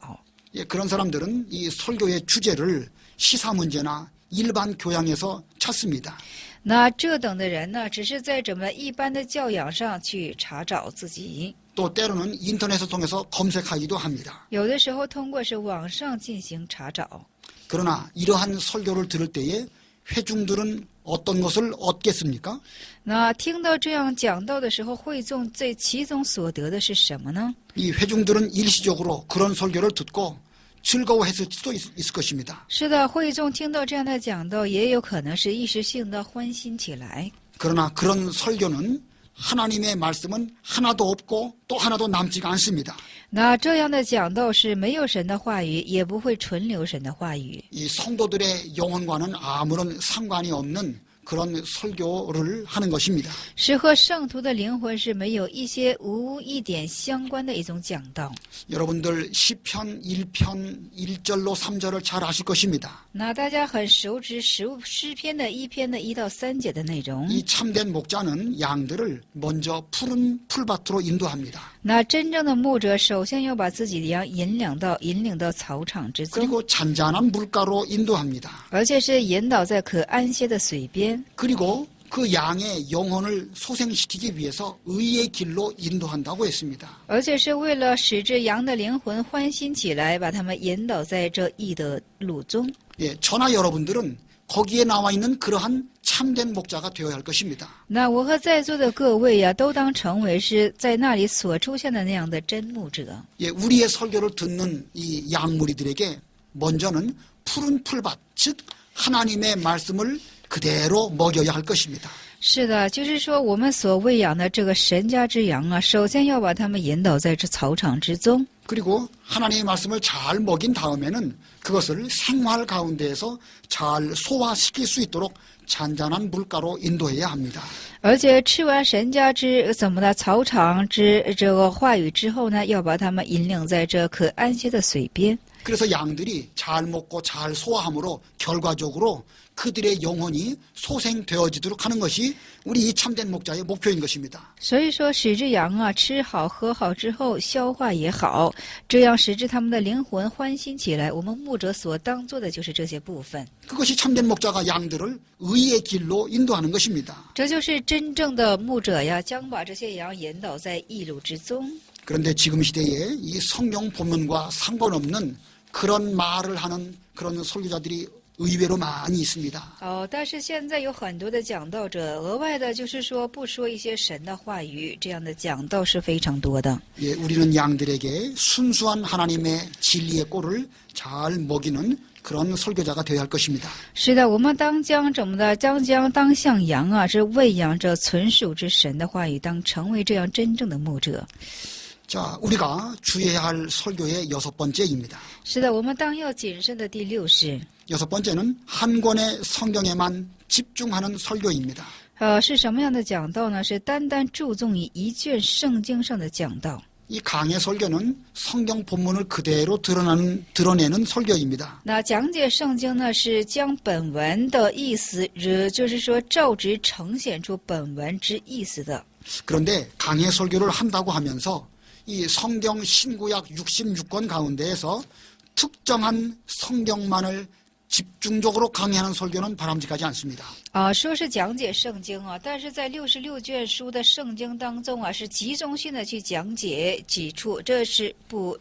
예, 그런 사람들은 이 설교의 주제를 시사 문제나 일반 교양에서 찾습니다. 那这等的人呢，只是在怎么一般的教养上去查找自己， 또 때로는 인터넷을 통해서 검색하기도 합니다. 有的时候通过是网上进行查找。 그러나 이러한 설교를 들을 때에 회중들은 어떤 것을 얻겠습니까? 那听到这样讲道的时候，会众在其中所得的是什么呢？ 이 회중들은 일시적으로 그런 설교를 듣고 즐거워했을 수도 있을 것입니다. 是的，会众听到这样的讲道，也有可能是一时性的欢欣起来。 그러나 그런 설교는 하나님의 말씀은 하나도 없고 또 하나도 남지가 않습니다. 那这样的讲道是没有神的话语，也不会存留神的话语。 이 성도들의 영혼과는 아무런 상관이 없는 그런 설교를 하는 것입니다. 是和圣徒的灵魂是没有无一点相关的一种讲道。 여러분들 시편 1편 1절로 3절을 잘 아실 것입니다. 那大家很熟知诗篇的1篇的1到3节的内容。 이 참된 목자는 양들을 먼저 푸른 풀밭으로 인도합니다. 那真正的牧者首先要把自己的羊引领到草场之中， 그리고 잔잔한 물가로 인도합니다. 而且是引导在可安歇的水边。 그리고 그 양의 영혼을 소생시키기 위해서 의의 길로 인도한다고 했습니다. 而且是为了使这羊的灵魂欢欣起来，把他们引导在这义的路中。 예, 저나 여러분들은 거기에 나와 있는 그러한 참된 목자가 되어야 할 것입니다. 那我和在座的各位呀，都当成为是在那里所出现的那样的真牧者。 예, 우리의 설교를 듣는 이 양무리들에게 먼저는 푸른 풀밭, 즉 하나님의 말씀을 그대로 먹여야 할 것입니다. 是的，就是说我们所喂养的这个神家之羊啊，首先要把他们引导在这草场之中。 그리고 하나님의 말씀을 잘 먹인 다음에는 그것을 생활 가운데에서 잘 소화시킬 수 있도록 잔잔한 물가로 인도해야 합니다. 而且吃完神家之草场之这个话语之后呢，要把他们引领在这可安歇的水边。 그래서 양들이 잘 먹고 잘 소화함으로 결과적으로 그들의 영혼이 소생되어지도록 하는 것이 우리 이 참된 목자의 목표인 것입니다. 所以说，使之羊啊吃好喝好之后，消化也好，这样使之他们的灵魂欢欣起来。我们牧者所当做的就是这些部分。 그것이 참된 목자가 양들을 의의 길로 인도하는 것입니다. 这就是真正的牧者呀，将把这些羊引导在义路之中。 그런데 지금 시대에 이 성경 본문과 상관없는 그런 말을 하는 그런 설교자들이 의외로 많이 있습니다. 但是现在有很多的讲道者，额外的就是说不说一些神的话语，这样的讲道是非常多的。 예, 우리는 양들에게 순수한 하나님의 진리의 꼴을 잘 먹이는 그런 설교자가 되어야 할 것입니다. 是的，我们当将当像羊啊，是喂养着存属之神的话语，当成为这样真正的牧者。 자, 우리가 주의해야 할 설교의 6번째입니다. 是的，我们当要谨慎的第六是， 6번째는 한 권의 성경에만 집중하는 설교입니다. 是什么样的讲道呢？是单单注重于一卷圣经上的讲道。 이 강의 설교는 성경 본문을 그대로 드러내는 설교입니다. 那讲解圣经呢，是将本文的意思，就是说照直呈现出本文之意思的。 그런데 강의 설교를 한다고 하면서 이 성경 신구약 66권 가운데에서 특정한 성경만을 집중적으로 강의하는 설교는 바람직하지 않습니다. 说是讲解圣经啊，但是在66卷书的圣经当中啊，是集中性的去讲解几处，这是不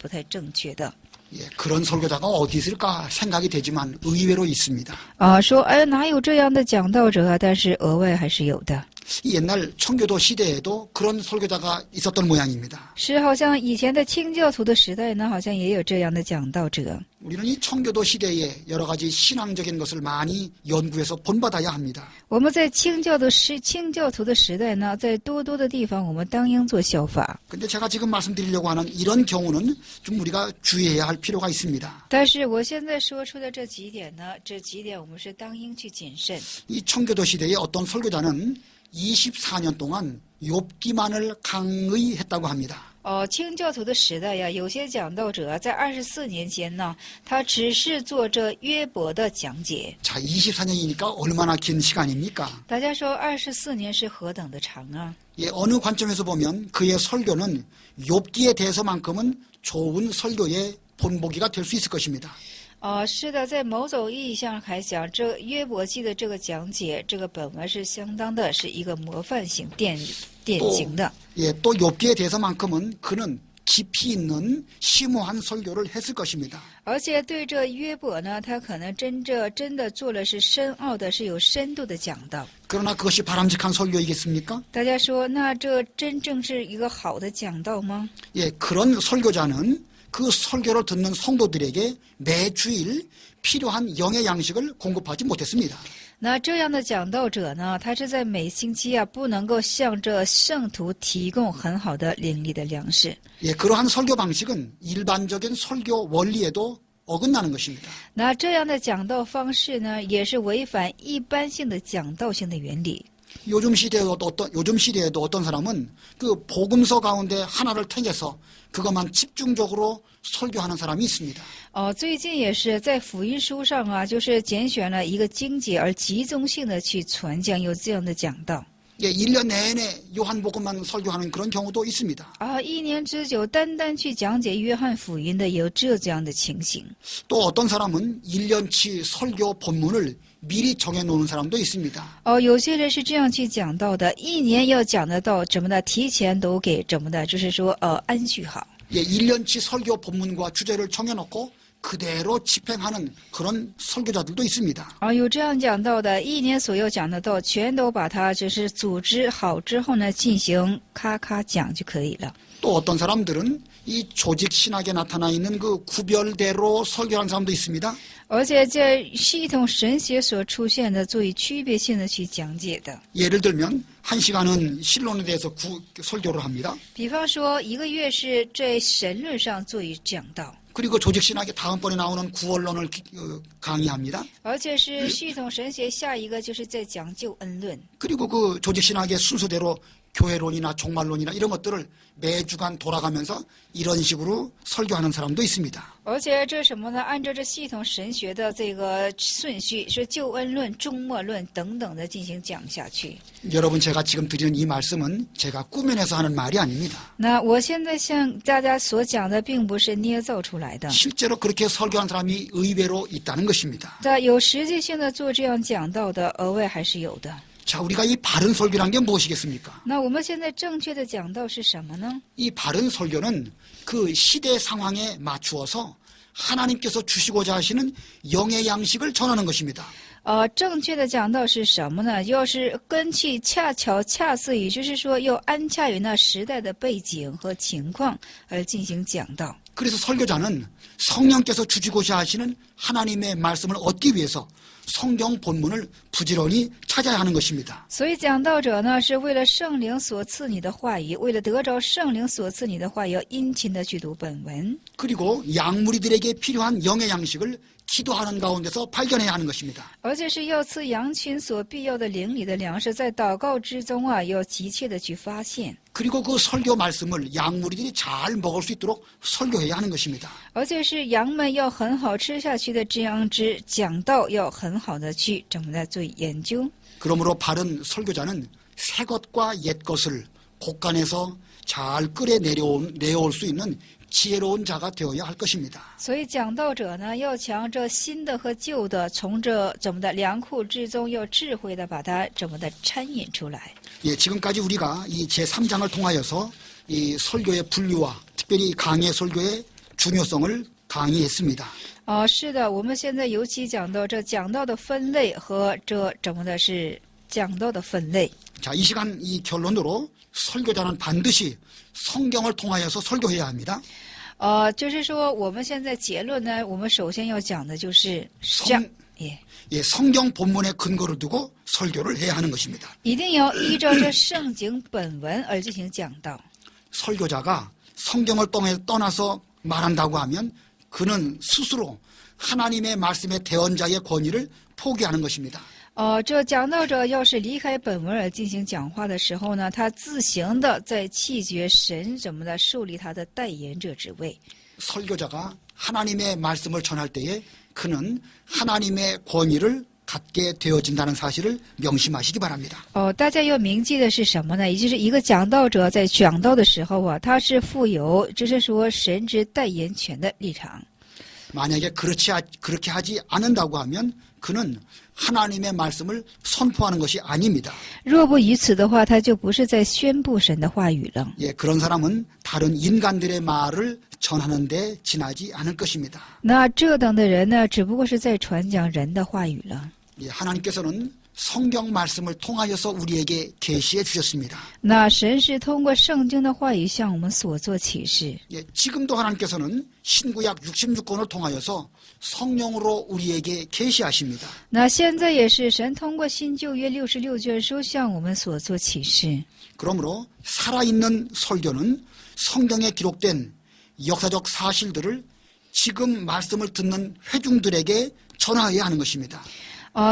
太正确的。 예, 그런 설교자가 어디 있을까 생각이 되지만 의외로 있습니다. 说哪有这样的讲道者啊？但是额外还是有的。 이 옛날 청교도 시대에도 그런 설교자가 있었던 모양입니다. 是，好像以前的清教徒的时代呢，好像也有这样的讲道者。 우리는 이 청교도 시대에 여러 가지 신앙적인 것을 많이 연구해서 본받아야 합니다. 我们在清教徒的时代呢，在多的地方，我们当应做效法。 근데 제가 지금 말씀드리려고 하는 이런 경우는 좀 우리가 주의해야 할 필요가 있습니다. 但是我现在说出的这几点呢，这几点我们是当应去谨慎。 이 청교도 시대에 어떤 설교자는 24년 동안 욥기만을 강의했다고 합니다. 清教徒的时代呀，有些讲道者在24年间呢，他只是做这约伯的讲解。 자, 24년이니까 얼마나 긴 시간입니까? 大家说24年是何等的长啊？ 예, 어느 관점에서 보면 그의 설교는 욥기에 대해서만큼은 좋은 설교의 본보기가 될 수 있을 것입니다. 是的，在某种意义上来讲，这约伯记的这个讲解，这个本文是相当的是一个模范型典型的。 예, 또 욥기에 대해서만큼은 그는 깊이 있는 심오한 설교를 했을 것입니다. 而且对这约伯呢，他可能真的做了是深奥的、是有深度的讲道。 그러나 그것이 바람직한 설교이겠습니까? 大家说，那这真正是一个好的讲道吗？ 예, 그런 설교자는 그 설교를 듣는 성도들에게 매주일 필요한 영의 양식을 공급하지 못했습니다. 那这样的讲道者呢，他是在每星期啊，不能够向这圣徒提供很好的灵力的粮食。 예, 그러한 설교 방식은 일반적인 설교 원리에도 어긋나는 것입니다. 那这样的讲道方式呢，也是违反一般性的讲道性的原理。 요즘 시대에도 어떤 사람은 그 복음서 가운데 하나를 택해서 그것만 집중적으로 설교하는 사람이 있습니다. 最近也是在福音书上啊，就是拣选了一个经节而集中性的去传讲，有这样的讲道。 예, 1년 내내 요한복음만 설교하는 그런 경우도 있습니다. 一年之久单单去讲解约翰福音的有这样的情形。 또 어떤 사람은 1년치 설교 본문을 미리 정해놓는 사람도 있습니다. 有些人是这样去讲到的，一年要讲得到怎么的，提前都给怎么的，就是说安序好。 예, 1년치 설교 본문과 주제를 정해놓고 그대로 집행하는 그런 설교자들도 있습니다. 有这样讲到的，一年所要讲的道，全都把它就是组织好之后呢，进行咔咔讲就可以了。 또 어떤 사람들은 이 조직 신학에 나타나 있는 그 구별대로 설교하는 사람도 있습니다. 而且在系统神学所出现的，作为区别性的去讲解的。 예를 들면 1시간은 신론에 대해서 설교를 합니다. 比方说，一个月是在神论上做于讲道。 그리고 조직신학의 다음번에 나오는 구원론을 강의합니다. 而且是系统神学下一个就是在讲救恩论。 그리고 그 조직신학의 순서대로 교회론이나 종말론이나 이런 것들을 매주간 돌아가면서 이런 식으로 설교하는 사람도 있습니다. 而且这什么呢？按照这系统神学的这个顺序，是救恩论、终末论等等的进行讲下去。 여러분 제가 지금 드리는 이 말씀은 제가 꾸며내서 하는 말이 아닙니다. 那我现在向大家所讲的，并不是捏造出来的。 실제로 그렇게 설교한 사람이 의외로 있다는 것입니다. 有实际性的做这样讲道的，额外还是有的。 자, 우리가 이 바른 설교란 게 무엇이겠습니까? 那我们现在正确的讲道是什么呢？ 이 바른 설교는 그 시대 상황에 맞추어서 하나님께서 주시고자 하시는 영의 양식을 전하는 것입니다. 正确的讲道是什么呢？要是根据恰巧恰似，也就是说要安恰于那时代的背景和情况而进行讲道。 그래서 설교자는 성령께서 주시고자 하시는 하나님의 말씀을 얻기 위해서 성경 본문을 부지런히 찾아야 하는 것입니다. 所以讲道者呢，是为了圣灵所赐你的话语，为了得着圣灵所赐你的话语，要殷勤的去读本文。 그리고 양무리들에게 필요한 영의 양식을 기도하는 가운데서 발견해야 하는 것입니다. 而且是要赐羊群所必要的灵里的粮食，在祷告之中要急切的去发现。 그리고 그 설교 말씀을 양무리들이 잘 먹을 수 있도록 설교해야 하는 것입니다. 而且是羊们要很好吃下去的这样之讲道，要很好的去怎么的做研究。 그러므로 바른 설교자는 새 것과 옛 것을 곳간에서 잘 끌어 내려올 수 있는 지혜로운 자가 되어야 할 것입니다. 所以讲道者呢，要将这新的和旧的，从这怎么的粮库之中，要智慧的把它怎么的掺引出来。 예, 지금까지 우리가 이 제3장을 통하여서 이 설교의 분류와 특별히 강의 설교의 중요성을 강의했습니다. 是的，我们现在尤其讲到这讲道的分类和这怎么的是讲道的分类。 자, 이 시간 이 결론으로 설교자는 반드시 성경을 통하여서 설교해야 합니다. 就是说我们现在结论呢，我们首先要讲的就是예, 성경 본문의 근거를 두고 설교를 해야 하는 것입니다. 一定要依照这圣经本文而进行讲道。 설교자가 성경을 떠나서 말한다고 하면 그는 스스로 하나님의 말씀의 대언자의 권위를 포기하는 것입니다. 这讲道者要是离开本文而进行讲话的时候呢，他自行的在弃绝神怎么的树立他的代言者之位。 설교자가 하나님의 말씀을 전할 때에 그는 하나님의 권위를 갖게 되어진다는 사실을 명심하시기 바랍니다. 大家要铭记的是什么呢？也就是一个讲道者在讲道的时候他是负有就是说神之代言权的立场。 만약에 그렇게 하지 않는다고 하면 그는 하나님의 말씀을 선포하는 것이 아닙니다. 若不以此的话，他就不是在宣布神的话语了。 예, 그런 사람은 다른 인간들의 말을 전하는 데 지나지 않을 것입니다. 那这等的人呢，只不过是在传讲人的话语了。 예, 하나님께서는 성경 말씀을 통하여서 우리에게 계시해 주셨습니다. 那神是通过圣经的话语向我们所做启示。 예, 지금도 하나님께서는 신구약 66권을 통하여서 성령으로 우리에게 계시하십니다. 那现在也是神通过新旧约66卷书向我们所做启示。 그러므로 살아있는 설교는 성경에 기록된 역사적 사실들을 지금 말씀을 듣는 회중들에게 전하여야 하는 것입니다.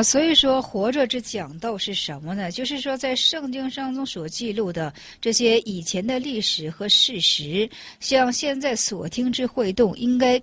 所以说活着之讲道是什么呢？就是说在圣经当中所记录的这些以前的历史和事实，像现在所听之会众应该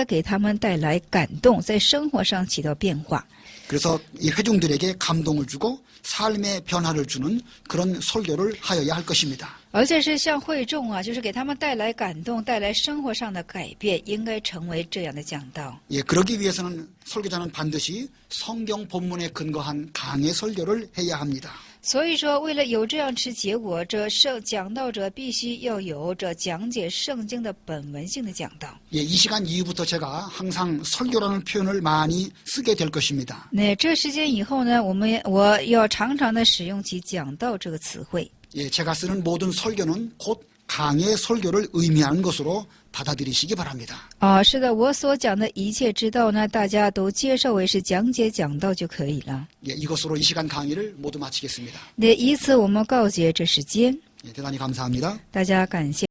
给他们带来感动，在生活上起到变化。 그래서 이 회중들에게 감동을 주고 삶의 변화를 주는 그런 설교를 하여야 할 것입니다. 而且是向会众就是给他们带来感动，带来生活上的改变，应该成为这样的讲道。 예, 그러기 위해서는 설교자는 반드시 성경 본문에 근거한 강의 설교를 해야 합니다. 所以说，为了有这样之结果，这讲道者必须要有这讲解圣经的本文性的讲道。 예, 이 시간 이후부터 제가 항상 설교라는 표현을 많이 쓰게 될 것입니다. 那这时间以后呢，我要常常的使用起讲道这个词汇。 예, 제가 쓰는 모든 설교는 곧 강의 설교를 의미하는 것으로 받아들이시기 바랍니다. 是的，我所讲的一切之道呢，大家都接受为是讲解讲道就可以了。 예, 이것으로 이 시간 강의를 모두 마치겠습니다. 那以此我们告诫这时间， 예, 대단히 감사합니다. 大家感谢。